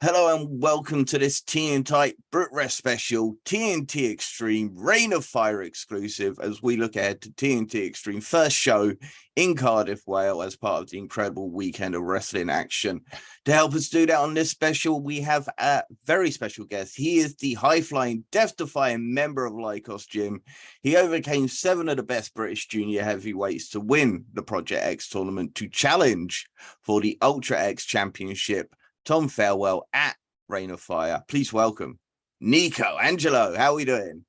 Hello and welcome to this TNT Brit Wres special, TNT Extreme Reign of Fire exclusive, as we look ahead to TNT Extreme first show in Cardiff, Wales, as part of the incredible weekend of wrestling action. To help us do that on this special, we have a very special guest. He is the high-flying, death-defying member of Lykos Gym. He overcame 7 of the best British junior heavyweights to win the Project X tournament to challenge for the Ultra X Championship. Tom Thelwell at Reign of Fire. Please welcome Nico Angelo. How are we doing?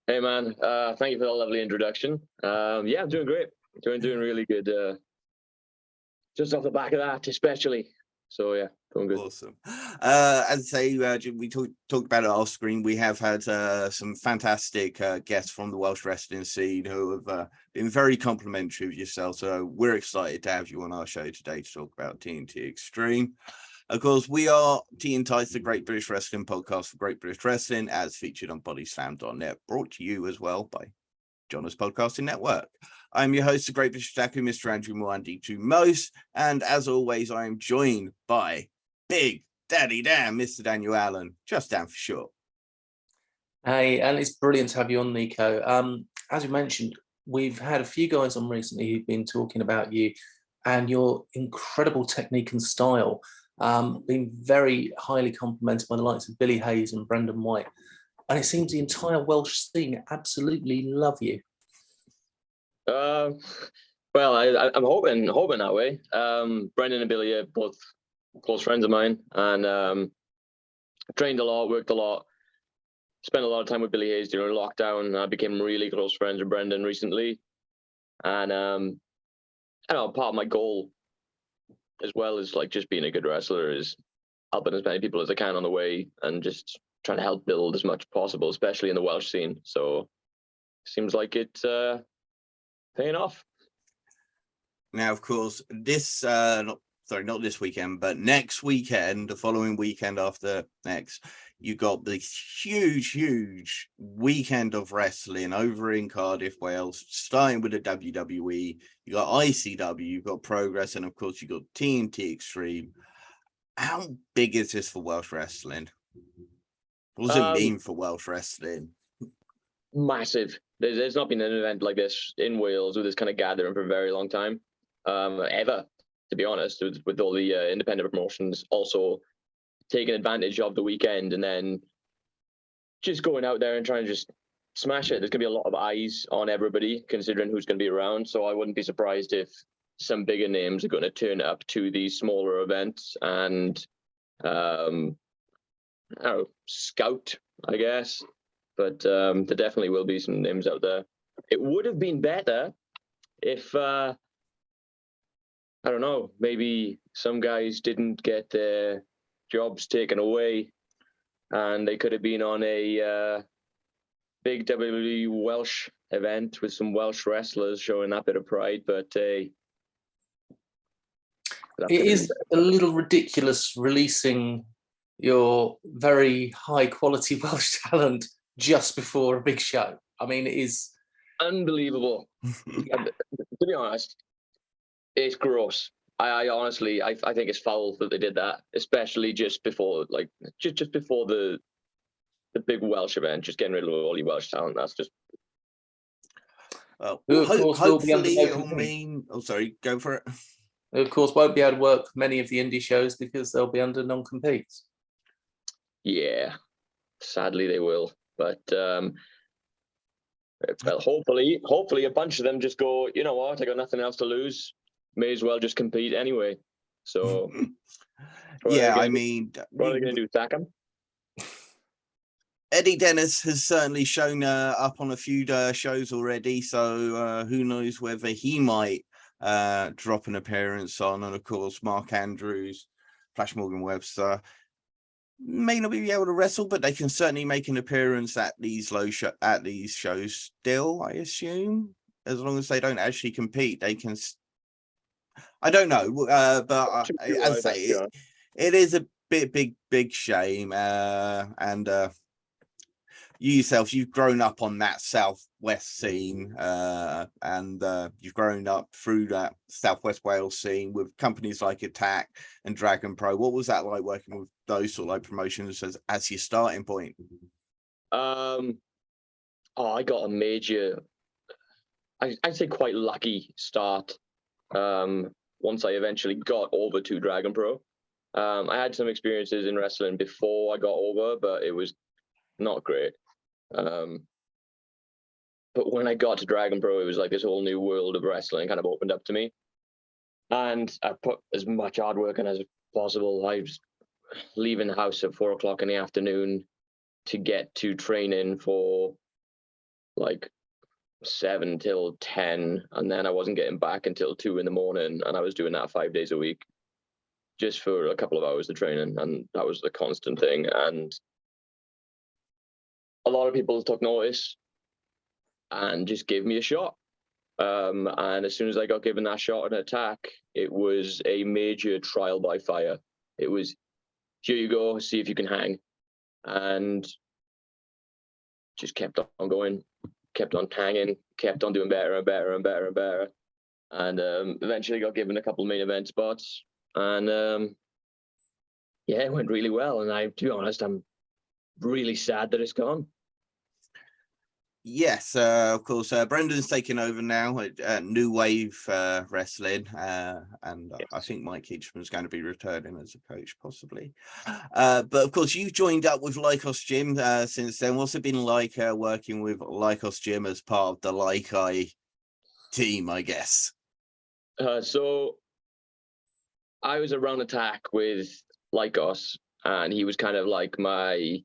Hey man, thank you for that lovely introduction. Yeah, I'm doing great. Doing really good. Just off the back of that, especially. So yeah, doing good. Awesome. As I say, we talked about it off screen. We have had some fantastic guests from the Welsh wrestling scene who have been very complimentary of yourself. So we're excited to have you on our show today to talk about TNT Extreme. Of course, we are TNT, the Great British Wrestling Podcast for Great British Wrestling, as featured on bodyslam.net, brought to you as well by John's Podcasting Network. I'm your host, the Great British Stacker, Mr. Andrew Mwandi to most, and as always, I am joined by Big Daddy Dan, Mr. Daniel Allen, just Dan for short. Hey, and it's brilliant to have you on, Nico. As you mentioned, we've had a few guys on recently who've been talking about you and your incredible technique and style. Being very highly complimented by the likes of Billy Hayes and Brendan White. And it seems the entire Welsh scene absolutely love you. Well, I'm hoping that way. Brendan and Billy are both close friends of mine, and trained a lot, worked a lot, spent a lot of time with Billy Hayes during lockdown. I became really close friends with Brendan recently. And I don't know, part of my goal, as well as like just being a good wrestler, is helping as many people as I can on the way and just trying to help build as much as possible, especially in the Welsh scene. So seems like it's paying off. Now, of course, this not this weekend, but next weekend, the following weekend after next, you got this huge weekend of wrestling over in Cardiff, Wales, starting with the WWE. You got ICW, you've got Progress, and of course you got TNT Extreme. How big is this for Welsh wrestling? What does it mean for Welsh wrestling? Massive. There's not been an event like this in Wales with this kind of gathering for a very long time, ever, to be honest, with all the independent promotions also taking advantage of the weekend and then just going out there and trying to just smash it. There's going to be a lot of eyes on everybody, considering who's going to be around. So I wouldn't be surprised if some bigger names are going to turn up to these smaller events and, I don't know, scout, I guess. But there definitely will be some names out there. It would have been better if, I don't know, maybe some guys didn't get their jobs taken away and they could have been on a big WWE Welsh event with some Welsh wrestlers showing that bit of pride. But it is a little ridiculous releasing your very high quality Welsh talent just before a big show. I mean, it is unbelievable. To be honest, it's gross. I honestly think it's foul that they did that, especially just before, like, just before the big Welsh event, just getting rid of all your Welsh talent. That's just. Well, hopefully it'll mean. Oh, sorry, go for it. They, of course, won't be able to work many of the indie shows because they'll be under non-competes. Yeah, sadly they will. But well, hopefully a bunch of them just go, you know what, I got nothing else to lose. May as well just compete anyway. So yeah, I mean, what are they going to do? Sack him? Eddie Dennis has certainly shown up on a few shows already, so who knows whether he might drop an appearance on. And of course, Mark Andrews, Flash Morgan Webster may not be able to wrestle, but they can certainly make an appearance at these shows still, I assume, as long as they don't actually compete. They can. I don't know, but as I say, it is a big shame, and you yourself, you've grown up on that Southwest scene, and you've grown up through that Southwest Wales scene with companies like Attack and Dragon Pro. What was that like working with those sort of like promotions as your starting point? I got a major, I'd say quite lucky start. Once I eventually got over to Dragon Pro. I had some experiences in wrestling before I got over, but it was not great. But when I got to Dragon Pro, it was like this whole new world of wrestling kind of opened up to me. And I put as much hard work in as possible. I was leaving the house at 4 o'clock in the afternoon to get to training for like 7 till 10, and then I wasn't getting back until 2 in the morning, and I was doing that 5 days a week just for a couple of hours of training, and that was the constant thing. And a lot of people took notice and just gave me a shot. And as soon as I got given that shot at Attack, it was a major trial by fire. It was, here you go, see if you can hang. And just kept on going, kept on hanging, kept on doing better and better and better and better. And eventually got given a couple of main event spots. And yeah, it went really well. And to be honest, I'm really sad that it's gone. Yes, of course. Brendan's taken over now at New Wave Wrestling, and yes. I think Mike Hitchman's going to be returning as a coach, possibly. But of course, you joined up with Lykos Gym since then. What's it been like working with Lykos Gym as part of the Lykai team, I guess? So I was around Attack with Lykos, and he was kind of like my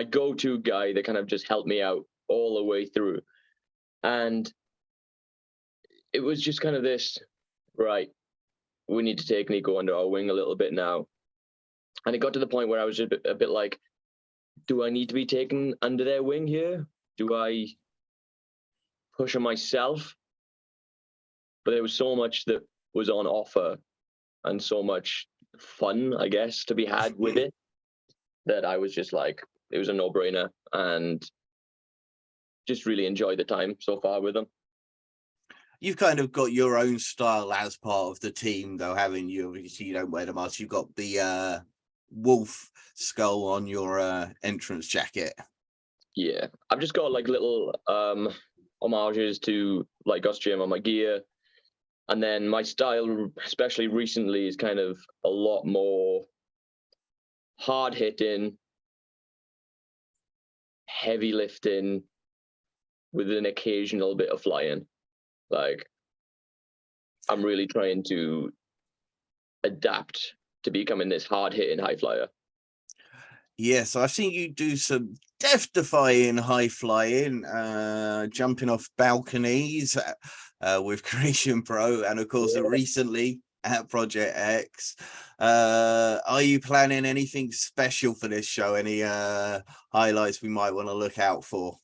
go-to guy that kind of just helped me out all the way through. And it was just kind of this, right, we need to take Nico under our wing a little bit now. And it got to the point where I was just a bit like, do I need to be taken under their wing here? Do I push on myself? But there was so much that was on offer and so much fun, I guess, to be had with it, that I was just like, it was a no-brainer, and just really enjoyed the time so far with them. You've kind of got your own style as part of the team, though, haven't you? Obviously, you don't wear the mask. You've got the wolf skull on your entrance jacket. Yeah, I've just got like little homages to Lykos Gym on my gear. And then my style, especially recently, is kind of a lot more hard-hitting, heavy lifting, with an occasional bit of flying. Like, I'm really trying to adapt to becoming this hard-hitting high flyer. Yes, I've seen you do some death-defying high flying, jumping off balconies with Creation Pro, and of course, recently at Project X. Are you planning anything special for this show? Any highlights we might want to look out for?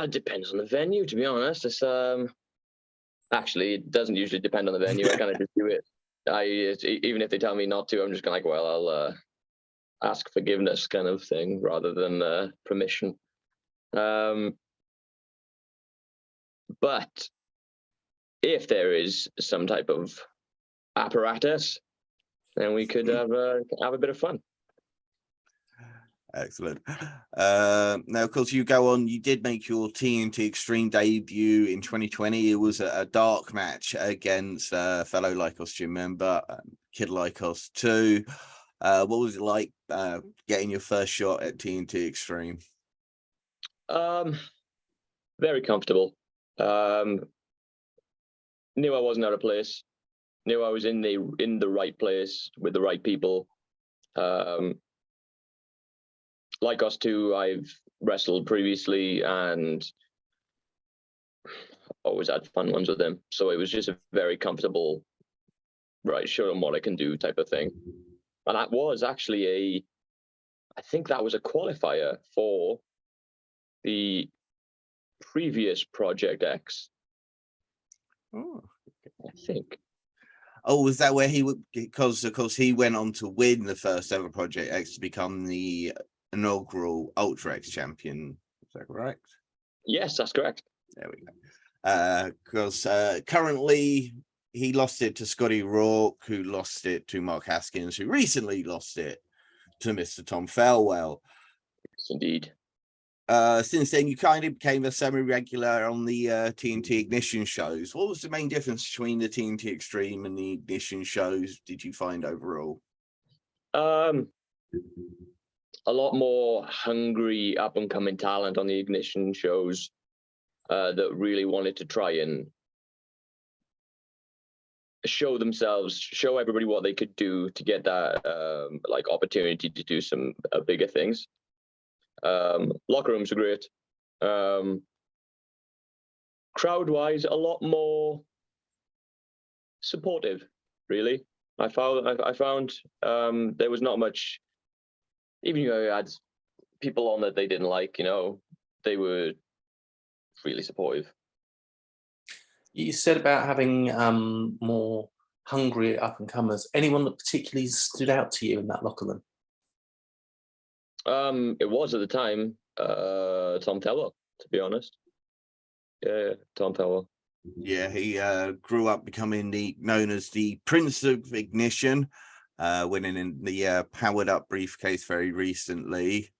Depends on the venue, to be honest. It's actually, it doesn't usually depend on the venue. I kind of just do it. Even if they tell me not to, I'm just kind of like, well, I'll ask forgiveness kind of thing rather than permission. But if there is some type of apparatus, then we could have a bit of fun. Excellent. Now, of course, you did make your TNT Extreme debut in 2020. It was a dark match against fellow Lykos Gym member, Kid Lykos 2. What was it like getting your first shot at TNT Extreme? Very comfortable. Knew I wasn't out of place. Knew I was in the right place with the right people. Lykos 2, I've wrestled previously and always had fun ones with them. So it was just a very comfortable, right, show them what I can do type of thing. And that was actually I think that was a qualifier for the previous Project X. Oh, I think. Oh, was that where he would? Because of course he went on to win the first ever Project X to become the inaugural Ultra X champion. Is that correct? Yes, that's correct. There we go. Because currently he lost it to Scotty Rourke, who lost it to Mark Haskins, who recently lost it to Mr. Tom Thelwell. Yes, indeed. Since then, you kind of became a semi-regular on the TNT Ignition shows. What was the main difference between the TNT Extreme and the Ignition shows, did you find overall? A lot more hungry up-and-coming talent on the Ignition shows that really wanted to try and show themselves, show everybody what they could do to get that like opportunity to do some bigger things. Locker rooms are great. Crowd-wise, a lot more supportive, really. I found there was not much, even if you had people on that they didn't like, you know, they were really supportive. You said about having more hungry up-and-comers. Anyone that particularly stood out to you in that locker room? It was at the time Tom Thelwell, to be honest. Yeah, Tom Thelwell. Yeah, he grew up becoming known as the Prince of Ignition, winning in the Powered Up briefcase very recently.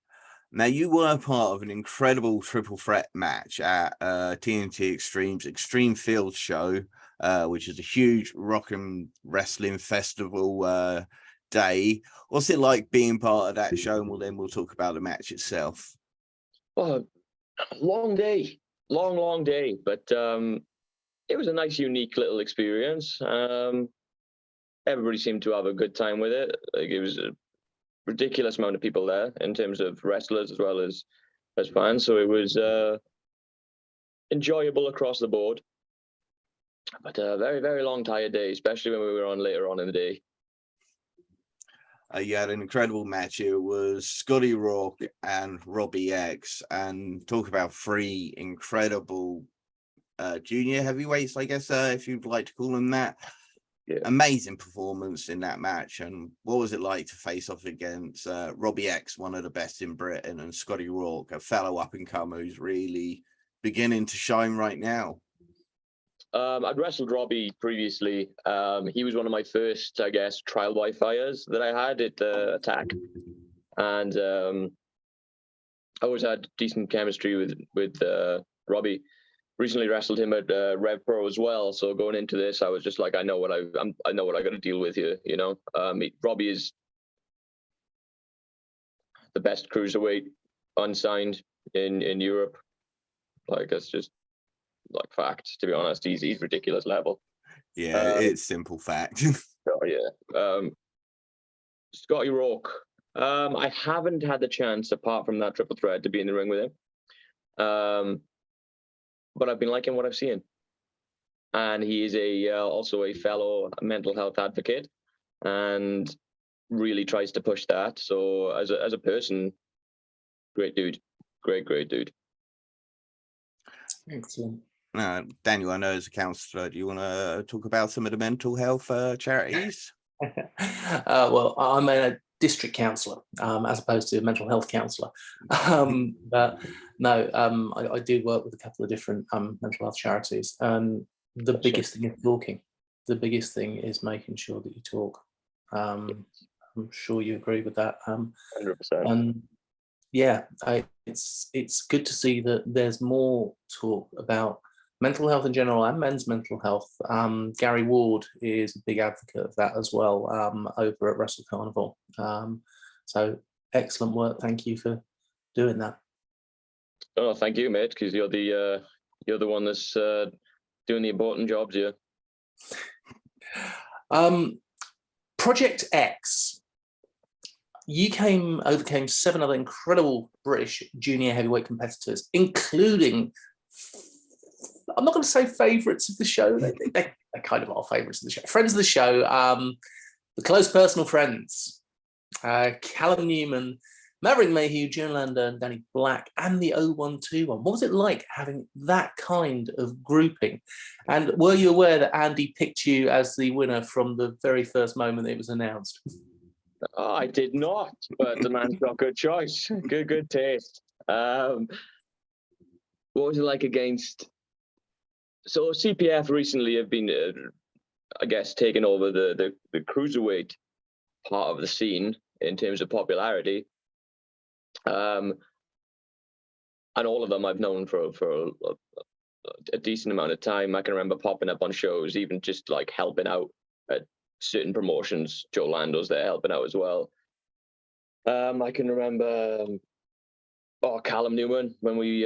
Now, you were part of an incredible triple threat match at TNT Extreme's Extreme Field show, which is a huge rock and wrestling festival day. What's it like being part of that show? And then we'll talk about the match itself. Oh, long day, long day, but it was a nice, unique little experience. Everybody seemed to have a good time with it. Like, it was a ridiculous amount of people there in terms of wrestlers as well as fans. So it was enjoyable across the board. But a very, very long, tired day, especially when we were on later on in the day. You had an incredible match. It was Scotty Rourke and Robbie X, and talk about three incredible junior heavyweights, I guess, if you'd like to call them that. Yeah. Amazing performance in that match. And what was it like to face off against Robbie X, one of the best in Britain, and Scotty Rourke, a fellow up-and-comer who's really beginning to shine right now? I'd wrestled Robbie previously. He was one of my first, I guess, trial by fires that I had at the Attack, and I always had decent chemistry with Robbie. Recently wrestled him at Rev Pro as well. So going into this, I was just like, I know what I got to deal with here. You know, Robbie is the best cruiserweight unsigned in Europe. Like, that's just like fact. To be honest, he's ridiculous level. Yeah, it's simple fact. Oh yeah. Scotty Rourke. I haven't had the chance, apart from that triple threat, to be in the ring with him. But I've been liking what I've seen, and he is also a fellow mental health advocate, and really tries to push that. So as a person, great dude, great dude. Excellent. Daniel, I know as a counsellor, do you want to talk about some of the mental health charities? Well, I'm a district counsellor as opposed to a mental health counsellor. But no, I do work with a couple of different mental health charities. And the biggest thing is talking. The biggest thing is making sure that you talk. I'm sure you agree with that. 100%. And yeah, it's good to see that there's more talk about mental health in general and men's mental health. Gary Ward is a big advocate of that as well over at Wrestle Carnival. So excellent work. Thank you for doing that. Oh, thank you, mate, because you're the one that's doing the important jobs here. Project X. You overcame 7 other incredible British junior heavyweight competitors, including, I'm not going to say favourites of the show. They kind of are favourites of the show. Friends of the show, the close personal friends, Callum Newman, Maverick Mayhew, June Lander, and Danny Black, and the 0121. What was it like having that kind of grouping? And were you aware that Andy picked you as the winner from the very first moment it was announced? Oh, I did not, but the man's got good choice. Good taste. What was it like against? So CPF recently have been, I guess, taking over the cruiserweight part of the scene in terms of popularity. And all of them I've known for a decent amount of time. I can remember popping up on shows, even just like helping out at certain promotions. Joe Lando's there helping out as well. I can remember, Callum Newman, when we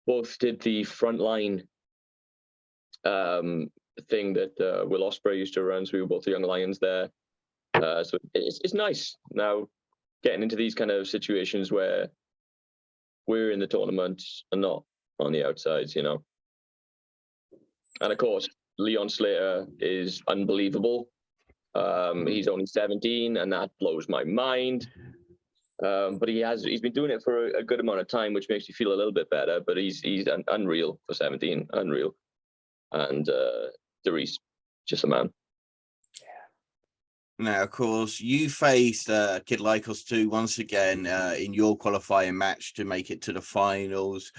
both did the frontline thing that Will Ospreay used to run. So we were both the young lions there. So it's nice now getting into these kind of situations where we're in the tournament and not on the outsides, you know. And of course, Leon Slater is unbelievable. He's only 17, and that blows my mind. But he's been doing it for a good amount of time, which makes you feel a little bit better. But he's unreal for 17, unreal. And Dries, just a man. Now, of course, you faced Kid Lykos 2 once again in your qualifying match to make it to the finals.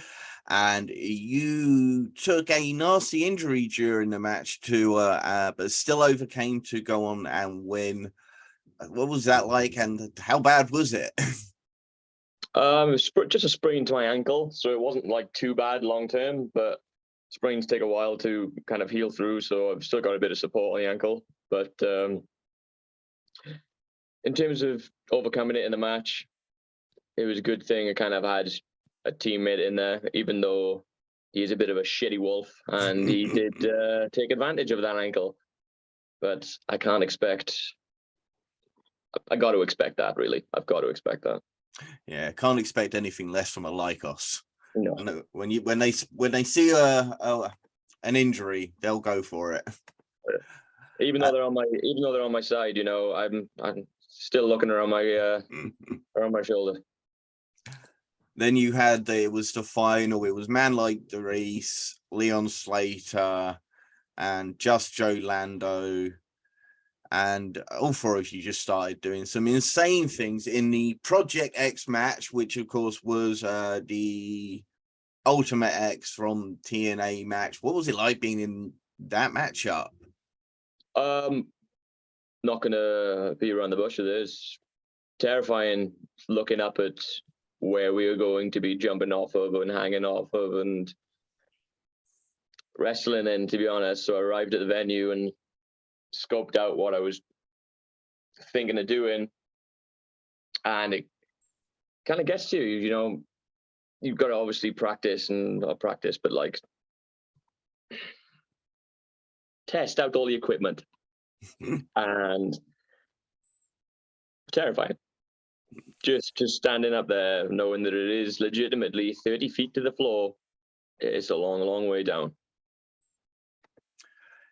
And you took a nasty injury during the match but still overcame to go on and win. What was that like, and how bad was it? Just a sprain to my ankle, so it wasn't like too bad long term, but sprains take a while to kind of heal through, so I've still got a bit of support on the ankle. But in terms of overcoming it in the match, it was a good thing I kind of had a teammate in there, even though he's a bit of a shitty wolf, and he did take advantage of that ankle. But I got to expect that, really. I've got to expect that. Yeah, can't expect anything less from a Lykos. No. When they see an injury, they'll go for it. Even though they're on my side, you know, I'm still looking around my shoulder. Then you had it was the final. It was man like Dries, Leon Slater, and just Joe Lando. And all four of you just started doing some insane things in the Project X match, which of course was the Ultimate X from TNA match. What was it like being in that matchup? Not gonna be around the bush with this. Terrifying looking up at where we were going to be jumping off of and hanging off of and wrestling in, to be honest. So I arrived at the venue and scoped out what I was thinking of doing, and it kind of gets to you, you know. You've got to obviously practice, but like test out all the equipment. And terrifying. Just standing up there, knowing that it is legitimately 30 feet to the floor. It's a long, long way down.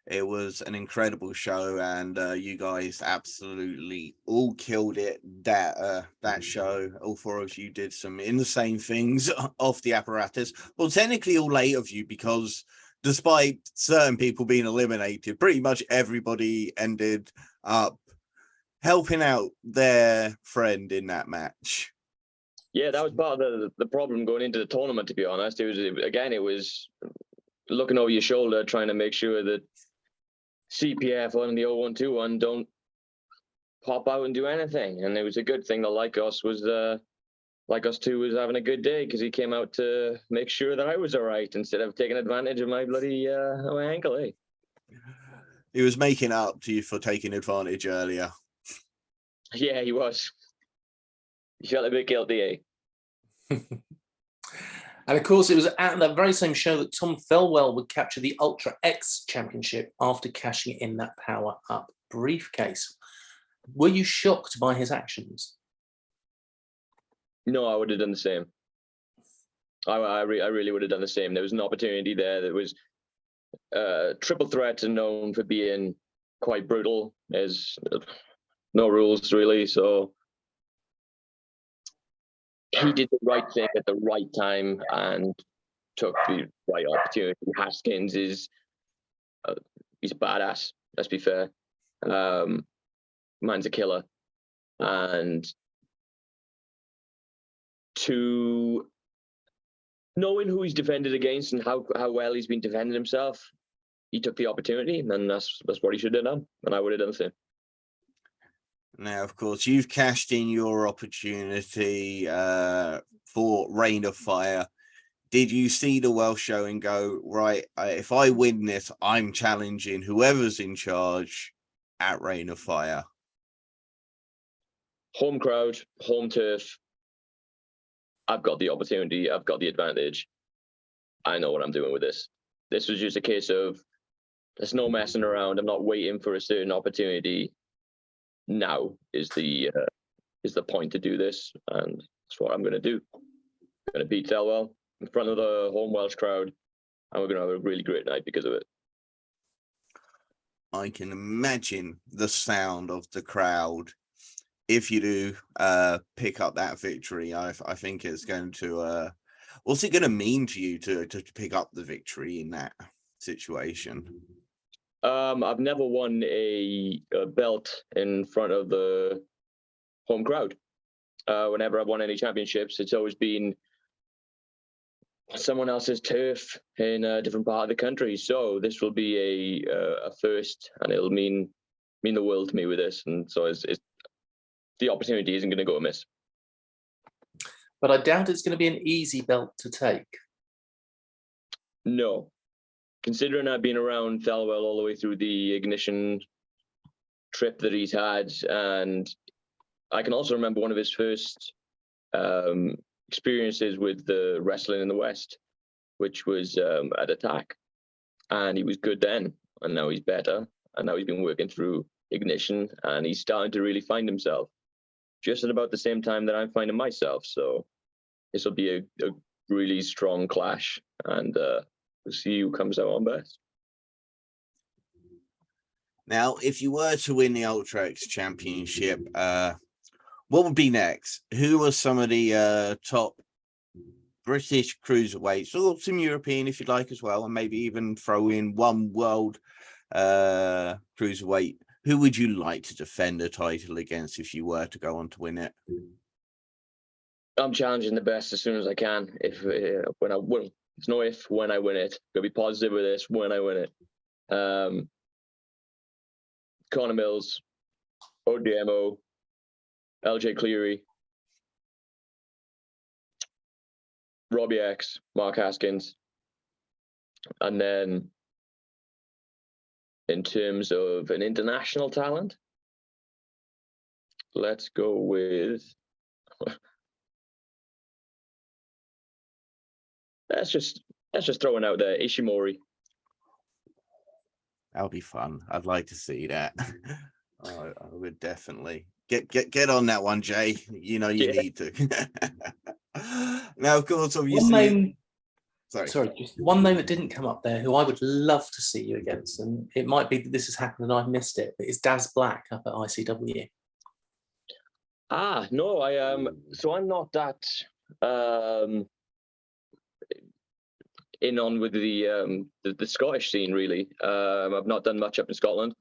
It was an incredible show, and you guys absolutely all killed it. That show, all four of you did some insane things off the apparatus. Well, technically all 8 of you, because despite certain people being eliminated, pretty much everybody ended up helping out their friend in that match. Yeah, that was part of the problem going into the tournament, to be honest. It was looking over your shoulder, trying to make sure that CPF on the 0121 don't pop out and do anything. And it was a good thing that Lykos 2 was having a good day, because he came out to make sure that I was all right instead of taking advantage of my bloody my ankle. Eh? He was making up to you for taking advantage earlier. Yeah, he was. He felt a bit guilty, eh? And of course, it was at that very same show that Tom Thelwell would capture the Ultra X Championship after cashing in that Power Up briefcase. Were you shocked by his actions? No, I would have done the same. I really would have done the same. There was an opportunity there that was Triple Threat are known for being quite brutal. There's no rules, really, so he did the right thing at the right time and took the right opportunity. Haskins is he's a badass, let's be fair. Man's a killer. and to knowing who he's defended against and how well he's been defending himself, he took the opportunity, and that's what he should have done, and I would have done the same. Now, of course, you've cashed in your opportunity for Reign of Fire. Did you see the Welsh show and go, right, if I win this, I'm challenging whoever's in charge at Reign of Fire? Home crowd, home turf. I've got the opportunity. I've got the advantage. I know what I'm doing with this. This was just a case of there's no messing around. I'm not waiting for a certain opportunity. Now is the point to do this, and that's what I'm going to do. I'm going to beat Thelwell in front of the home Welsh crowd, and we're going to have a really great night because of it. I can imagine the sound of the crowd if you do pick up that victory. I think it's going to what's it going to mean to you to pick up the victory in that situation? I've never won a belt in front of the home crowd. Whenever I've won any championships, it's always been someone else's turf in a different part of the country. So this will be a first, and it'll mean the world to me with this. And so it's the opportunity isn't going to go amiss. But I doubt it's going to be an easy belt to take. No. Considering I've been around Thelwell all the way through the Ignition trip that he's had, and I can also remember one of his first experiences with the wrestling in the West, which was at Attack, and he was good then, and now he's better, and now he's been working through Ignition, and he's starting to really find himself, just at about the same time that I'm finding myself. So this will be a really strong clash, and we'll see who comes out on best. Now, if you were to win the Ultra X Championship, what would be next? Who are some of the top British cruiserweights, or some European if you'd like as well, and maybe even throw in one world cruiserweight? Who would you like to defend the title against if you were to go on to win it? I'm challenging the best as soon as I can. When I win, it's no if, when I win it. Gonna be positive with this when I win it. Connor Mills, ODMO, LJ Cleary, Robbie X, Mark Haskins, and then in terms of an international talent, let's go with let's just throw it out there, Ishimori. That'll be fun. I'd like to see that. I would definitely get on that one, Jay. You know you need to. Now, of course, obviously. Sorry, just one name that didn't come up there, who I would love to see you against, and it might be that this has happened and I've missed it, but it's Daz Black up at ICW. No, so I'm not that in on with the Scottish scene really. I've not done much up in Scotland,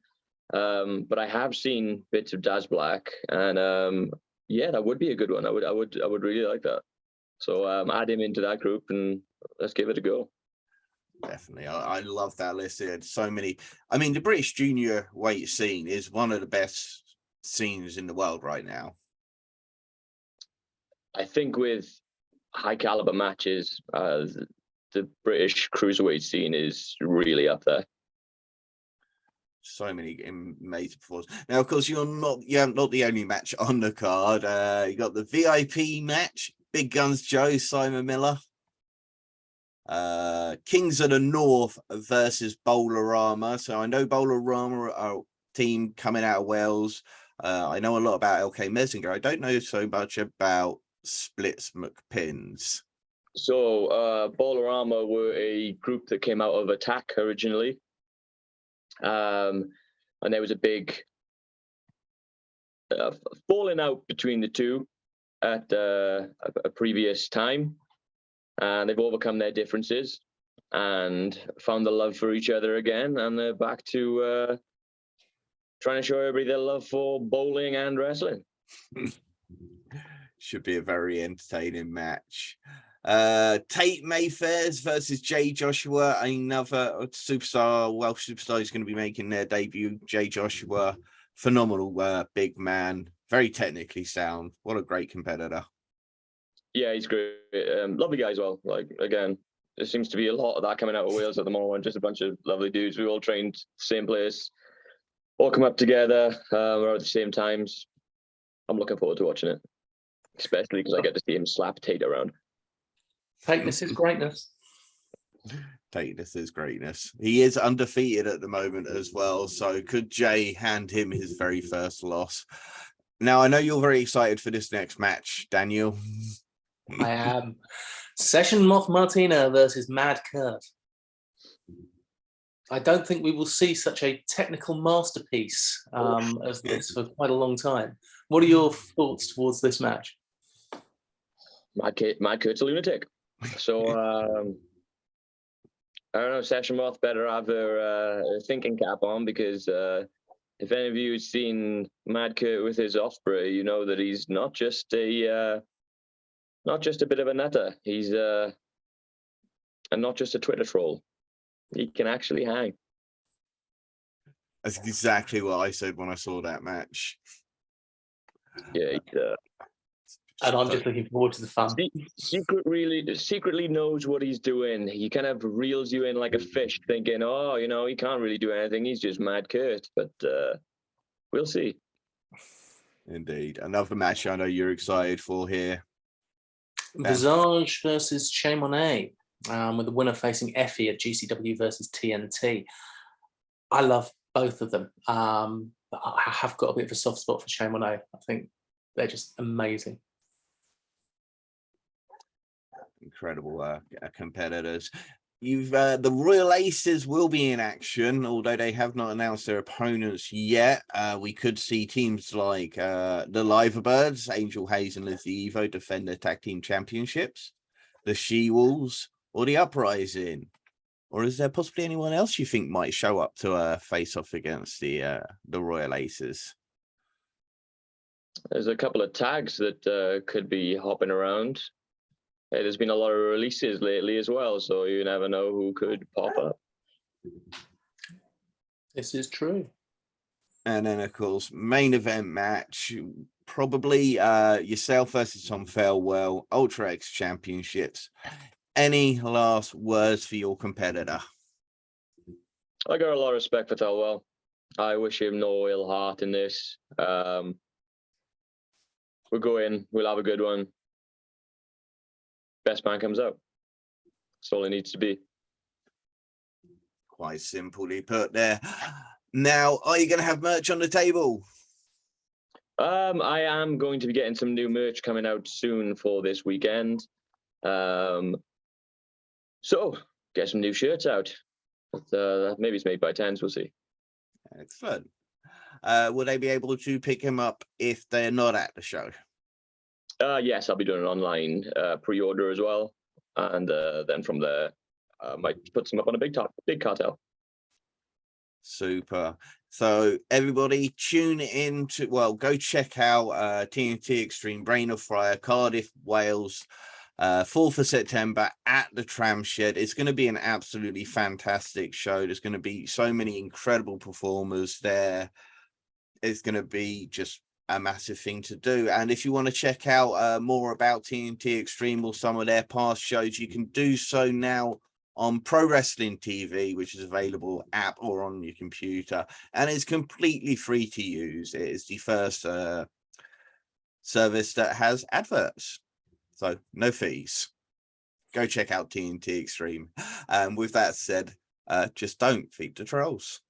but I have seen bits of Daz Black, and yeah, that would be a good one. I would really like that. So add him into that group and let's give it a go. Definitely. I love that list. There's so many. I mean, the British junior weight scene is one of the best scenes in the world right now. I think with high caliber matches, the British cruiserweight scene is really up there. So many amazing performances. Now, of course, you're not the only match on the card. You got the VIP match, Big Guns Joe, Simon Miller. Kings of the North versus Bowlerama. So I know Bowlerama are a team coming out of Wales. I know a lot about LK Messinger. I don't know so much about Splits McPins. So Bowlerama were a group that came out of Attack originally. And there was a big falling out between the two at a previous time. And they've overcome their differences and found the love for each other again. And they're back to trying to show everybody their love for bowling and wrestling. Should be a very entertaining match. Tate Mayfair's versus Jay Joshua, another superstar, Welsh superstar is going to be making their debut. Jay Joshua, phenomenal big man, very technically sound. What a great competitor. Yeah, he's great. Lovely guy as well. Like, again, there seems to be a lot of that coming out of Wales at the moment. Just a bunch of lovely dudes. We all trained the same place, all come up together around the same times. I'm looking forward to watching it, especially because I get to see him slap Tate around. Tateness is greatness. Tateness is greatness. He is undefeated at the moment as well. So could Jay hand him his very first loss? Now, I know you're very excited for this next match, Daniel. I am. Session Moth Martina versus Mad Kurt. I don't think we will see such a technical masterpiece as this for quite a long time. What are your thoughts towards this match? Mad Kurt's a lunatic. So, I don't know, Session Moth better have their thinking cap on, because if any of you have seen Mad Kurt with his Osprey, you know that he's not just a bit of a nutter. He's and not just a Twitter troll. He can actually hang. That's exactly what I said when I saw that match. Yeah, and I'm just looking forward to the fun. Secretly knows what he's doing. He kind of reels you in like a fish, thinking, oh, you know, he can't really do anything. He's just Mad Kurt. But we'll see. Indeed. Another match I know you're excited for here. Visage versus Che Monet, with the winner facing Effie at GCW versus TNT. I love both of them. But I have got a bit of a soft spot for Che Monet. I think they're just amazing. Incredible competitors. The Royal Aces will be in action, although they have not announced their opponents yet. We could see teams like the Liverbirds, Angel Hayes and Lizzie Evo, defend their tag team championships, the She-Wolves, or the Uprising. Or is there possibly anyone else you think might show up to face off against the Royal Aces? There's a couple of tags that could be hopping around. Hey, there's been a lot of releases lately as well, so you never know who could pop up. This is true. And then, of course, main event match, probably yourself versus Tom Thelwell, Ultra X Championships. Any last words for your competitor? I got a lot of respect for Thelwell. I wish him no ill heart in this. We'll go in, we'll have a good one. Best man comes out. That's all it needs to be. Quite simply put there. Now, are you going to have merch on the table? I am going to be getting some new merch coming out soon for this weekend. So get some new shirts out. But, maybe it's made by Tens, we'll see. Excellent. Will they be able to pick him up if they're not at the show? Yes, I'll be doing an online pre-order as well, and then from there, might put some up on a big cartel. Super. So everybody tune in to, well, go check out TNT Extreme Reign of Fire, Cardiff, Wales, 4th of September at the Tramshed. It's going to be an absolutely fantastic show. There's going to be so many incredible performers there. It's going to be just a massive thing to do. And if you want to check out more about TNT Extreme or some of their past shows, you can do so now on Pro Wrestling TV, which is available app or on your computer, and it's completely free to use. It is the first service that has adverts, so no fees. Go check out TNT Extreme. With that said, just don't feed the trolls.